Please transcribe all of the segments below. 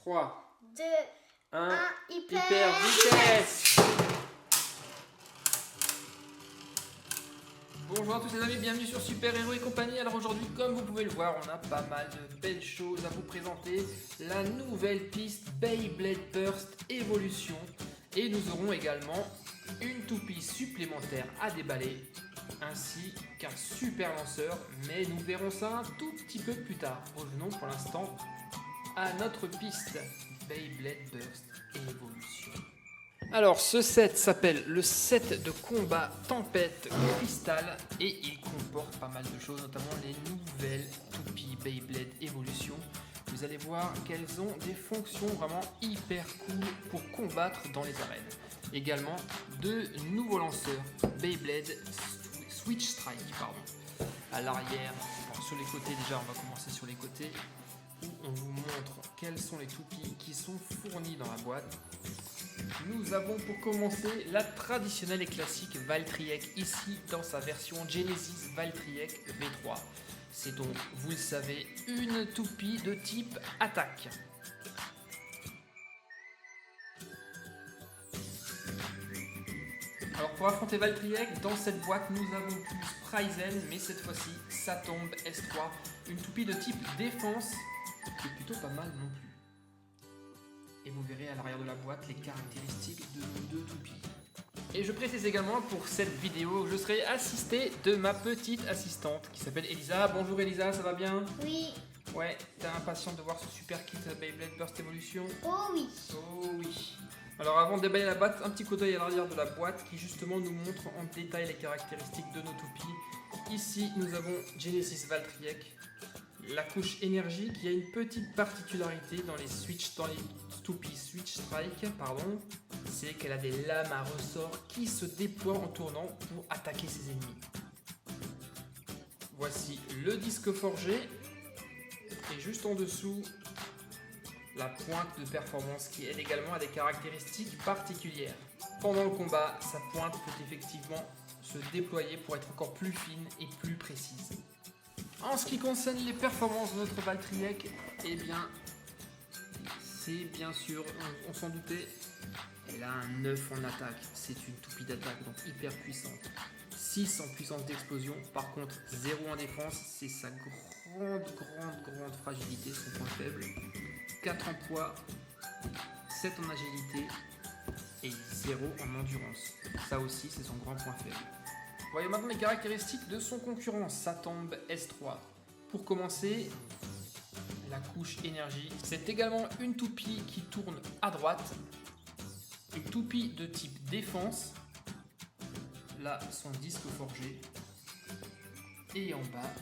3, 2, 1, 1, hyper vitesse. Bonjour à tous les amis, bienvenue sur Super Héros et compagnie. Alors aujourd'hui, comme vous pouvez le voir, on a pas mal de belles choses à vous présenter. La nouvelle piste Beyblade Burst Evolution. Et nous aurons également une toupie supplémentaire à déballer, ainsi qu'un super lanceur, mais nous verrons ça un tout petit peu plus tard. Revenons pour l'instant à notre piste Beyblade Burst Evolution. Alors ce set s'appelle le set de combat Tempête Cristal et il comporte pas mal de choses, notamment les nouvelles toupies Beyblade Evolution. Vous allez voir qu'elles ont des fonctions vraiment hyper cool pour combattre dans les arènes. Également de nouveaux lanceurs Beyblade Switch Strike, à l'arrière, sur les côtés déjà, on va commencer sur les côtés où on vous montre quelles sont les toupies qui sont fournies dans la boîte. Nous avons pour commencer la traditionnelle et classique Valtryek, ici dans sa version Genesis Valtryek V3. C'est donc, vous le savez, une toupie de type attaque. Alors pour affronter Valtryek, dans cette boîte nous avons plus Pryzen, mais cette fois-ci ça tombe S3, une toupie de type défense, qui est plutôt pas mal non plus. Et vous verrez à l'arrière de la boîte les caractéristiques de nos deux toupies. Et je précise également pour cette vidéo, je serai assisté de ma petite assistante qui s'appelle Elisa. Bonjour Elisa, ça va bien? Oui. Ouais, t'es impatiente de voir ce super kit Beyblade Burst Evolution? Oh oui. Oh oui. Alors avant de déballer la boîte, un petit coup d'œil à l'arrière de la boîte qui justement nous montre en détail les caractéristiques de nos toupies. Ici nous avons Genesis Valtryek, la couche énergie qui a une petite particularité dans les toupies Switch Strike, c'est qu'elle a des lames à ressort qui se déploient en tournant pour attaquer ses ennemis. Voici le disque forgé et juste en dessous la pointe de performance qui elle également a des caractéristiques particulières. Pendant le combat, sa pointe peut effectivement se déployer pour être encore plus fine et plus précise. En ce qui concerne les performances de notre Valtryek, eh bien, c'est bien sûr, on s'en doutait, elle a un 9 en attaque, c'est une toupie d'attaque, donc hyper puissante. 6 en puissance d'explosion, par contre 0 en défense, c'est sa grande fragilité, son point faible. 4 en poids, 7 en agilité et 0 en endurance. Ça aussi, c'est son grand point faible. Voyons maintenant les caractéristiques de son concurrent, Satomb S3. Pour commencer, la couche énergie. C'est également une toupie qui tourne à droite. Une toupie de type défense. Là, son disque forgé. Et en bas,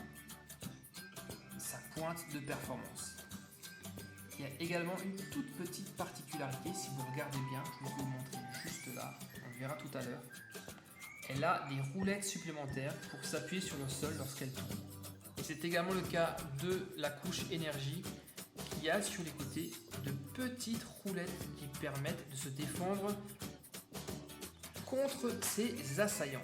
sa pointe de performance. Il y a également une toute petite particularité, si vous regardez bien, je vais vous le montrer juste là, on le verra tout à l'heure. Elle a des roulettes supplémentaires pour s'appuyer sur le sol lorsqu'elle tourne. Et c'est également le cas de la couche énergie qui a sur les côtés de petites roulettes qui permettent de se défendre contre ses assaillants.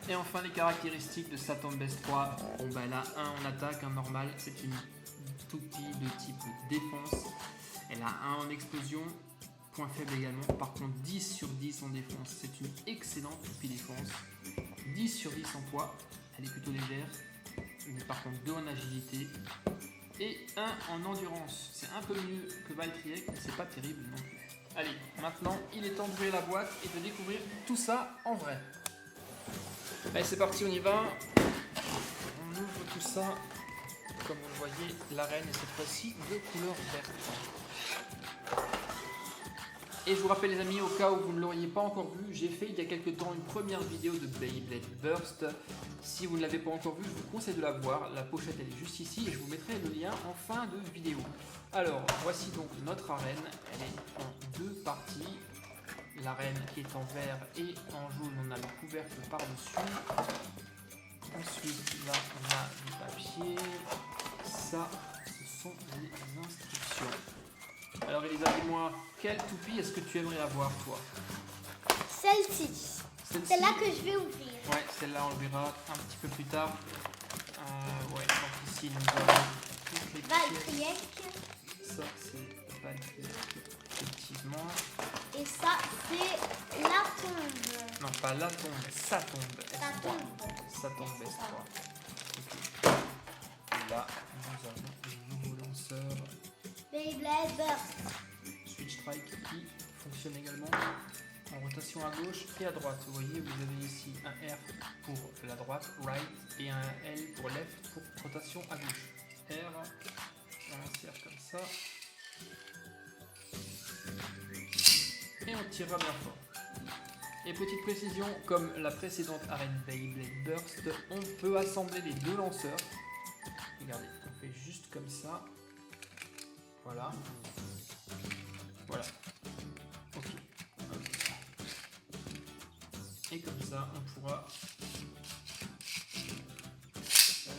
Et enfin les caractéristiques de Satomb S3. Bon bah elle a 1 en attaque, un normal, c'est une toupie de type défense. Elle a 1 en explosion. Point faible également, par contre 10 sur 10 en défense, c'est une excellente toupie défense. 10 sur 10 en poids, elle est plutôt légère, mais par contre 2 en agilité et 1 en endurance. C'est un peu mieux que Valtryek, mais c'est pas terrible non plus. Allez, maintenant il est temps d'ouvrir la boîte et de découvrir tout ça en vrai. Allez, c'est parti, on y va. On ouvre tout ça. Comme vous le voyez, l'arène est cette fois-ci de couleur verte. Et je vous rappelle les amis, au cas où vous ne l'auriez pas encore vu, j'ai fait il y a quelques temps une première vidéo de Beyblade Burst. Si vous ne l'avez pas encore vue, je vous conseille de la voir. La pochette elle est juste ici et je vous mettrai le lien en fin de vidéo. Alors, voici donc notre arène. Elle est en 2 parties. L'arène est en vert et en jaune, on a le couvercle par-dessus. Ensuite, là, on a du papier. Ça, ce sont les instructions. Alors Elisa, dis-moi, quelle toupie est-ce que tu aimerais avoir, toi? Celle-ci. C'est là que je vais ouvrir. Ouais, celle-là, on le verra un petit peu plus tard. Ouais, donc ici, nous avons toutes les pièces. Valtryek. Ça, c'est Val Triec, effectivement. Et ça, c'est la tombe. Non, pas la tombe, sa tombe. La S3. tombe. Sa tombe C'est S3. ça. Ok. Et là, nous avons les nouveaux lanceurs Beyblade Burst. Switch Strike qui fonctionnent également en rotation à gauche et à droite. Vous voyez, vous avez ici un R pour la droite, right, et un L pour left pour rotation à gauche. R, on insère comme ça. Et on tirera bien fort. Et petite précision, comme la précédente arène Beyblade Burst, on peut assembler les deux lanceurs. Regardez, on fait juste comme ça. Voilà. Voilà. Ok. Et comme ça, on pourra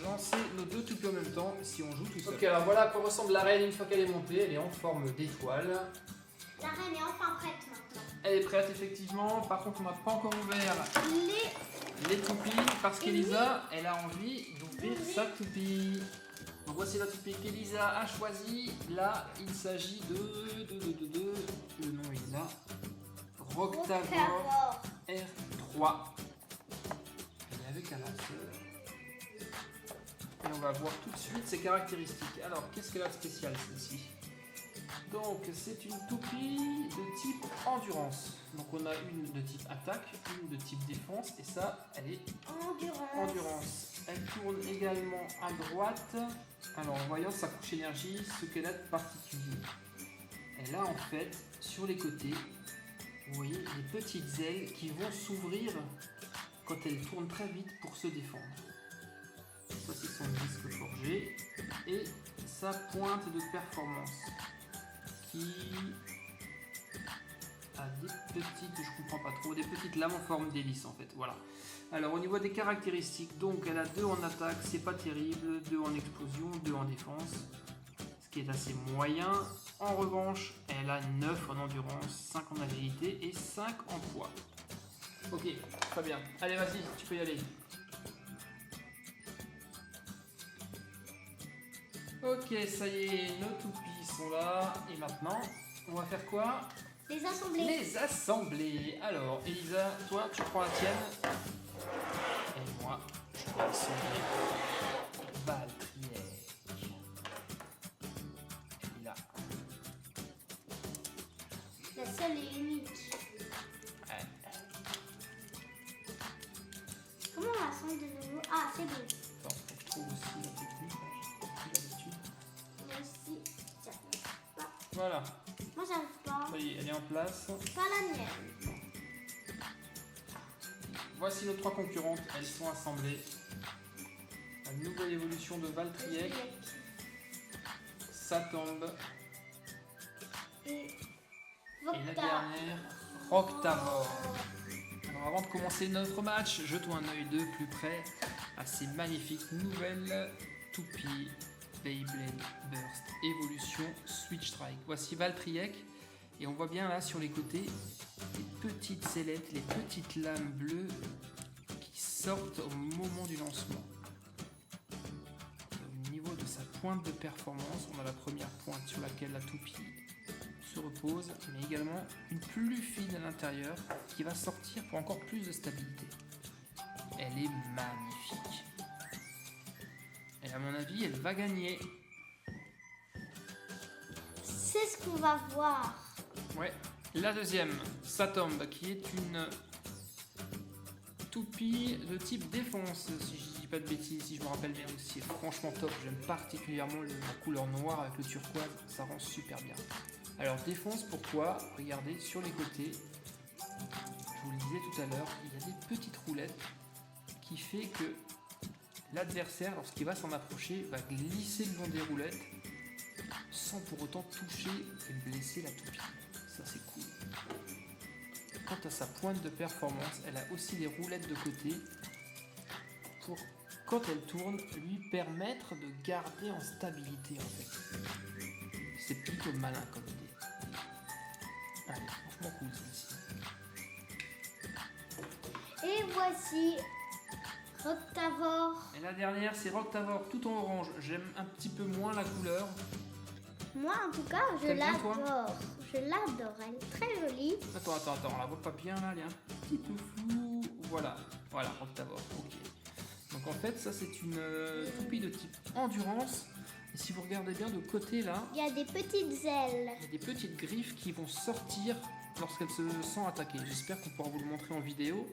lancer nos deux toupies en même temps si on joue tout seul. Ok, alors voilà à quoi ressemble l'arène une fois qu'elle est montée. Elle est en forme d'étoile. La reine est enfin prête maintenant. Elle est prête effectivement. Par contre, on n'a pas encore ouvert les toupies parce qu'Elisa, elle a envie d'ouvrir sa toupie. Donc voici la toupie qu'Elisa a choisie. Là, il s'agit de le nom est là. Roctavor R3. Elle est avec un lanceur. Et on va voir tout de suite ses caractéristiques. Alors, qu'est-ce qu'elle a de spécial celle-ci? Donc, c'est une toupie de type endurance. Donc, on a une de type attaque, une de type défense, et ça, elle est endurance. Elle tourne également à droite. Alors, en voyant sa couche énergie, ce qu'elle a de particulier. Elle a en fait, sur les côtés, vous voyez, des petites ailes qui vont s'ouvrir quand elle tourne très vite pour se défendre. Ça, c'est son disque forgé et sa pointe de performance qui a des petites, je comprends pas trop, des petites lames en forme d'hélice en fait. Voilà. Alors au niveau des caractéristiques, donc elle a 2 en attaque, c'est pas terrible, 2 en explosion, 2 en défense, ce qui est assez moyen. En revanche, elle a 9 en endurance, 5 en agilité et 5 en poids. Ok, très bien. Allez, vas-y, tu peux y aller. Ok, ça y est, nos toupies sont là. Et maintenant, on va faire quoi? Les assembler. Les assembler. Alors, Elisa, toi, tu prends la tienne. Et moi, je vais assembler Val Triec. Et là. La seule et unique. Ouais. Comment on l'assemble de nouveau? Ah, c'est bon. Attends, faut que je trouve aussi la technique. J'ai plus l'habitude. Moi aussi, j'arrive pas. Voilà. Moi, j'arrive pas. Ça y est, elle est en place. Pas la mienne. Voici nos 3 concurrentes. Elles sont assemblées. La nouvelle évolution de Val Triec. Ça tombe. Et Et la dernière, Roctavor. Alors avant de commencer notre match, jetons un œil de plus près à ces magnifiques nouvelles toupies Beyblade Burst Evolution Switch Strike. Voici Val Triec et on voit bien là sur les côtés les petites ailettes, les petites lames bleues qui sortent au moment du lancement. Au niveau de sa pointe de performance, on a la première pointe sur laquelle la toupie se repose, mais également une plus fine à l'intérieur qui va sortir pour encore plus de stabilité. Elle est magnifique. Et à mon avis, elle va gagner. c'est ce qu'on va voir. Ouais. La deuxième, ça tombe, qui est une toupie de type défense, si je dis pas de bêtises, si je me rappelle bien aussi. Franchement top, j'aime particulièrement la couleur noire avec le turquoise, ça rend super bien. Alors défense, pourquoi? Regardez sur les côtés, je vous le disais tout à l'heure, il y a des petites roulettes qui fait que l'adversaire, lorsqu'il va s'en approcher, va glisser le long des roulettes sans pour autant toucher et blesser la toupie. Ça c'est cool. Quant à sa pointe de performance, elle a aussi des roulettes de côté pour, quand elle tourne, lui permettre de garder en stabilité en fait. C'est plutôt malin comme idée. Allez, franchement cool celle-ci. Et voici Roctavor. Et la dernière, c'est Roctavor tout en orange. J'aime un petit peu moins la couleur. Moi, en tout cas, je T'aimes bien, toi? l'adore. Je l'adore. Elle est très jolie. Attends, on la voit pas bien là, elle est un petit peu floue. Voilà, Octavor, ok. Donc en fait, ça c'est une toupie de type endurance. Et si vous regardez bien de côté là, Il y a des petites ailes. il y a des petites griffes qui vont sortir lorsqu'elle se sent attaquée. J'espère qu'on pourra vous le montrer en vidéo.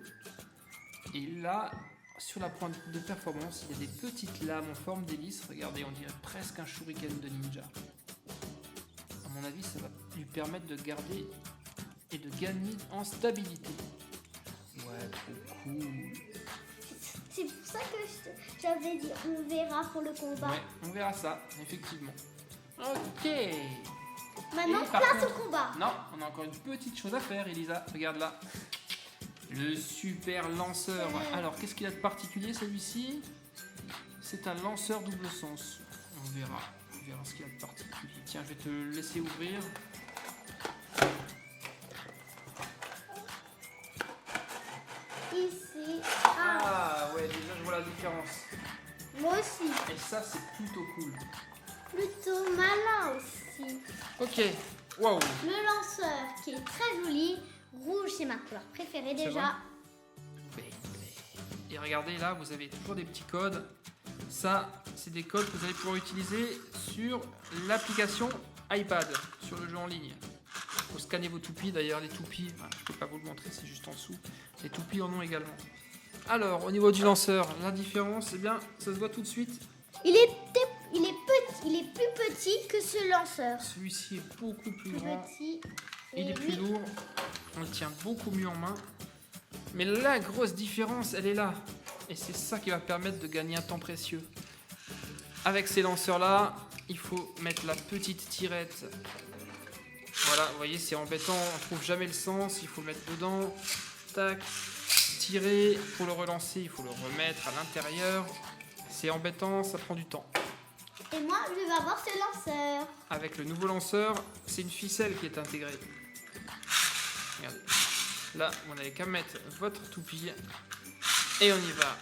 Et là, sur la pointe de performance, il y a des petites lames en forme d'hélice. Regardez, on dirait presque un shuriken de ninja. À mon avis, ça va lui permettre de garder et de gagner en stabilité. Ouais, trop cool. C'est pour ça que j'avais dit on verra pour le combat. Ouais, on verra ça, effectivement. Ok. Maintenant, Et par place contre- au combat. Non, on a encore une petite chose à faire, Elisa. Regarde là. Le super lanceur. Alors, qu'est-ce qu'il a de particulier celui-ci? C'est un lanceur double sens. On verra ce qu'il a de particulier. Tiens, je vais te le laisser ouvrir. Ici. Ah ouais, déjà je vois la différence. Moi aussi. Et ça, c'est plutôt cool. Plutôt malin aussi. Ok. Waouh. Le lanceur qui est très joli. Rouge, c'est ma couleur préférée C'est déjà. Et regardez là, vous avez toujours des petits codes. Ça, c'est des codes que vous allez pouvoir utiliser sur l'application iPad, sur le jeu en ligne. Il faut scanner vos toupies. D'ailleurs, les toupies, je ne peux pas vous le montrer, c'est juste en dessous. Les toupies en ont également. Alors, au niveau du lanceur, la différence, eh bien, ça se voit tout de suite. Il est plus petit que ce lanceur. Celui-ci est beaucoup plus Plus grand. petit. Il Et est plus lui, lourd. On le tient beaucoup mieux en main. Mais la grosse différence, elle est là. Et c'est ça qui va permettre de gagner un temps précieux. Avec ces lanceurs-là, il faut mettre la petite tirette. Voilà, vous voyez, c'est embêtant. On ne trouve jamais le sens. Il faut le mettre dedans. Tac. Tirer. Pour le relancer, il faut le remettre à l'intérieur. C'est embêtant, ça prend du temps. Et moi, je vais avoir ce lanceur. Avec le nouveau lanceur, c'est une ficelle qui est intégrée. Regardez. Là, vous n'avez qu'à mettre votre toupie. Et on y va.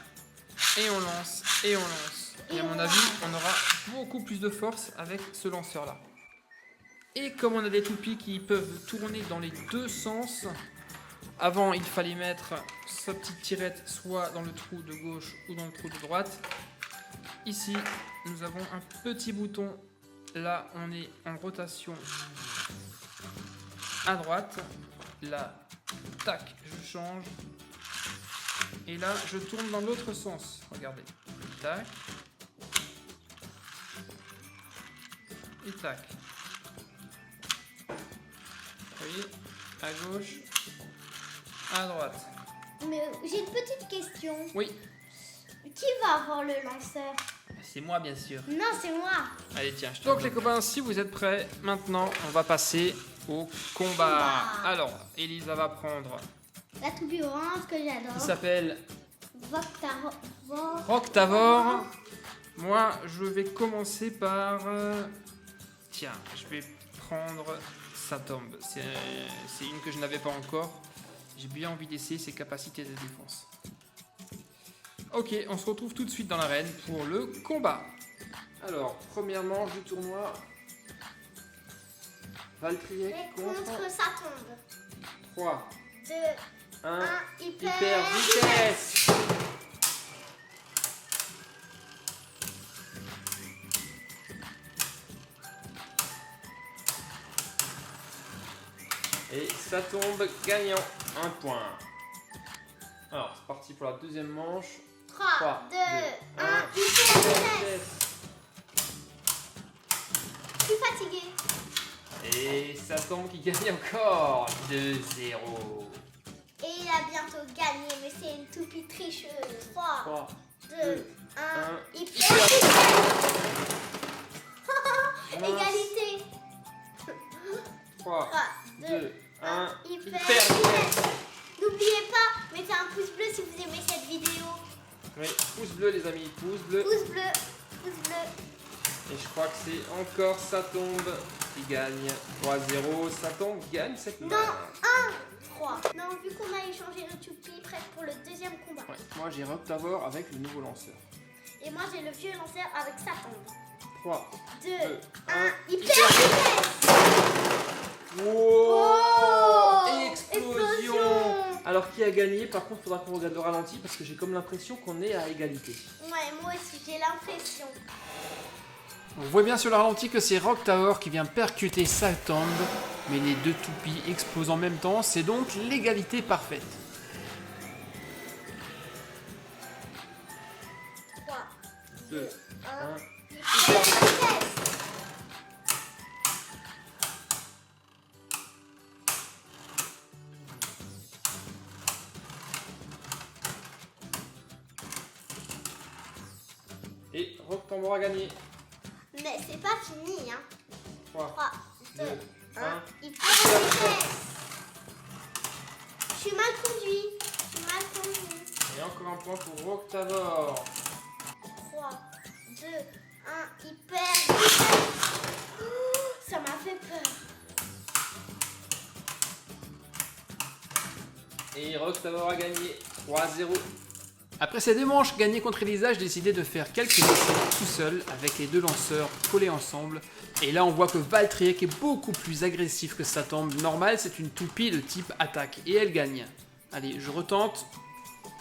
Et on lance. Et on lance. Et à mon avis, on aura beaucoup plus de force avec ce lanceur-là. Et comme on a des toupies qui peuvent tourner dans les deux sens, avant, il fallait mettre sa petite tirette soit dans le trou de gauche ou dans le trou de droite. Ici, nous avons un petit bouton. Là, on est en rotation à droite. Là, tac, je change. Et là, je tourne dans l'autre sens. Regardez. Tac. Et tac. Vous voyez, à gauche, à droite. Mais j'ai une petite question. Oui, Qui va avoir le lanceur? c'est moi bien sûr. Non, c'est moi. Allez, tiens, je te Donc les copains, si vous êtes prêts, maintenant, on va passer au combat. Alors, Elisa va prendre, La toupie orange que qui j'adore. s'appelle Voctavor. Roctavor. Moi, je vais commencer par... Tiens, je vais prendre sa tombe. C'est une que je n'avais pas encore. J'ai bien envie d'essayer ses capacités de défense. Ok, on se retrouve tout de suite dans l'arène pour le combat. Alors, première manche du tournoi. Valkyrie Et contre sa tombe. 3, 2, 1, 1, hyper vitesse. Et ça tombe gagnant, 1 point. Alors, c'est parti pour la deuxième manche. 3, 2, 1, 1, hyper vitesse. vitesse. Je suis fatiguée. Et ça tombe qui gagne encore, 2-0. Et il a bientôt gagné, mais c'est une toupie tricheuse. 3, 3, 2, 2, 1, 1, hyper vitesse. Égalité. 3, 3, 2, 2, 1, 1, hyper hyper vitesse. vitesse. N'oubliez pas, mettez un pouce bleu si vous aimez cette vidéo. Oui, pouce bleu les amis, pouce bleu. Pouce bleu, pouce bleu. Et je crois que c'est encore ça tombe qui gagne 3-0. Ça tombe gagne cette Non, manche. 1, 3. Non, vu qu'on a échangé nos toupies, prête pour le deuxième combat. Ouais, moi j'ai Roctavor avec le nouveau lanceur. Et moi j'ai le vieux lanceur avec sa tombe. 3, 2, 2, 1, 1. hyper vitesse. Wow! Explosion! Alors qui a gagné? Par contre, il faudra qu'on regarde le ralenti parce que j'ai comme l'impression qu'on est à égalité. Ouais, moi aussi, j'ai l'impression. On voit bien sur le ralenti que c'est Rock Tower qui vient percuter sa tombe, mais les deux toupies explosent en même temps, c'est donc l'égalité parfaite. 3, 2, 1, 1. hyper vitesse. Et Rock Tower a gagné. Mais c'est pas fini, hein. 3, 3, 2, 1. 1, hyper vitesse. Je suis mal conduit. Et encore un point pour Rock Tower. 3, 2, 1, hyper vitesse. Oh, ça m'a fait peur. Et Rock Tower a gagné 3-0. Après ces deux manches gagnées contre Elisa, j'ai décidé de faire quelques essais tout seul avec les deux lanceurs collés ensemble. Et là on voit que Valtryek est beaucoup plus agressif que sa tombe normale, c'est une toupie de type attaque et elle gagne. Allez, je retente.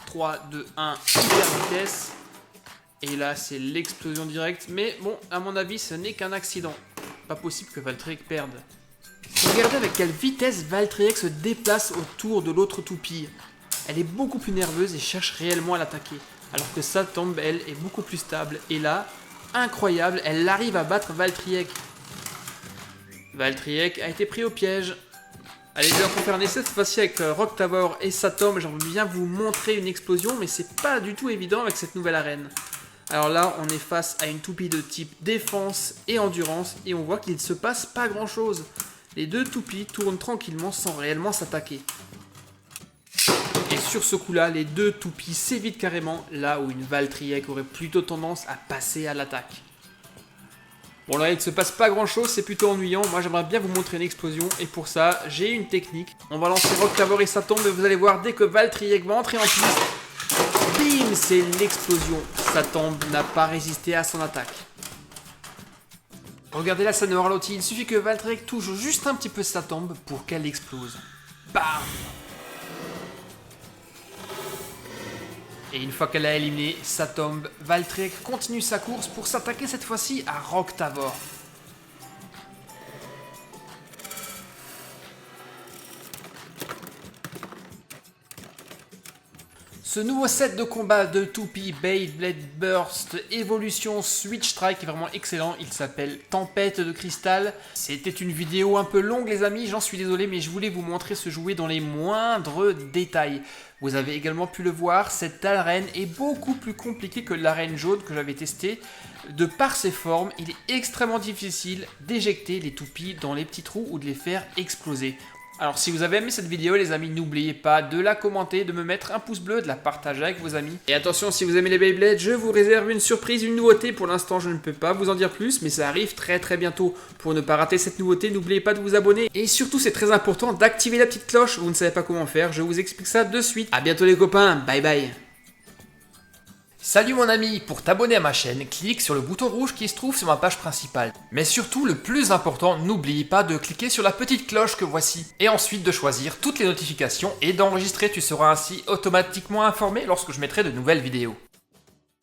3, 2, 1, hyper vitesse. Et là c'est l'explosion directe, mais bon, à mon avis ce n'est qu'un accident. Pas possible que Valtryek perde. Regardez avec quelle vitesse Valtryek se déplace autour de l'autre toupie. Elle est beaucoup plus nerveuse et cherche réellement à l'attaquer. Alors que sa tombe, elle, est beaucoup plus stable. Et là, incroyable, elle arrive à battre Valtryek. Valtryek a été pris au piège. Allez, on va faire un essai cette fois-ci avec Rock Tower et sa tombe. J'aimerais bien vous montrer une explosion, mais c'est pas du tout évident avec cette nouvelle arène. Alors là, on est face à une toupie de type défense et endurance. Et on voit qu'il ne se passe pas grand-chose. Les deux toupies tournent tranquillement sans réellement s'attaquer. Et sur ce coup-là, les deux toupies s'évitent carrément, là où une Valtryek aurait plutôt tendance à passer à l'attaque. Bon là, il ne se passe pas grand-chose, c'est plutôt ennuyant. Moi, j'aimerais bien vous montrer une explosion, et pour ça, j'ai une technique. On va lancer Rock Tower et sa tombe, et vous allez voir, dès que Valtryek va entrer en piste, bim, c'est l'explosion. Sa tombe n'a pas résisté à son attaque. Regardez la scène au ralenti, il suffit que Valtryek touche juste un petit peu sa tombe pour qu'elle explose. Bam! Et une fois qu'elle a éliminé sa tombe, Valtryek continue sa course pour s'attaquer cette fois-ci à Rock Tower. Ce nouveau set de combat de toupie Beyblade Burst Evolution Switch Strike est vraiment excellent, il s'appelle Tempête de Cristal. C'était une vidéo un peu longue les amis, j'en suis désolé mais je voulais vous montrer ce jouet dans les moindres détails. Vous avez également pu le voir, cette arène est beaucoup plus compliquée que l'arène jaune que j'avais testée. De par ses formes, il est extrêmement difficile d'éjecter les toupies dans les petits trous ou de les faire exploser. Alors si vous avez aimé cette vidéo les amis, n'oubliez pas de la commenter, de me mettre un pouce bleu, de la partager avec vos amis. Et attention, si vous aimez les Beyblades, je vous réserve une surprise, une nouveauté. Pour l'instant, je ne peux pas vous en dire plus, mais ça arrive très très bientôt. Pour ne pas rater cette nouveauté, n'oubliez pas de vous abonner. Et surtout, c'est très important d'activer la petite cloche. Vous ne savez pas comment faire, je vous explique ça de suite. A bientôt les copains, bye bye. Salut mon ami, pour t'abonner à ma chaîne, clique sur le bouton rouge qui se trouve sur ma page principale. Mais surtout, le plus important, n'oublie pas de cliquer sur la petite cloche que voici. Et ensuite de choisir toutes les notifications et d'enregistrer, tu seras ainsi automatiquement informé lorsque je mettrai de nouvelles vidéos.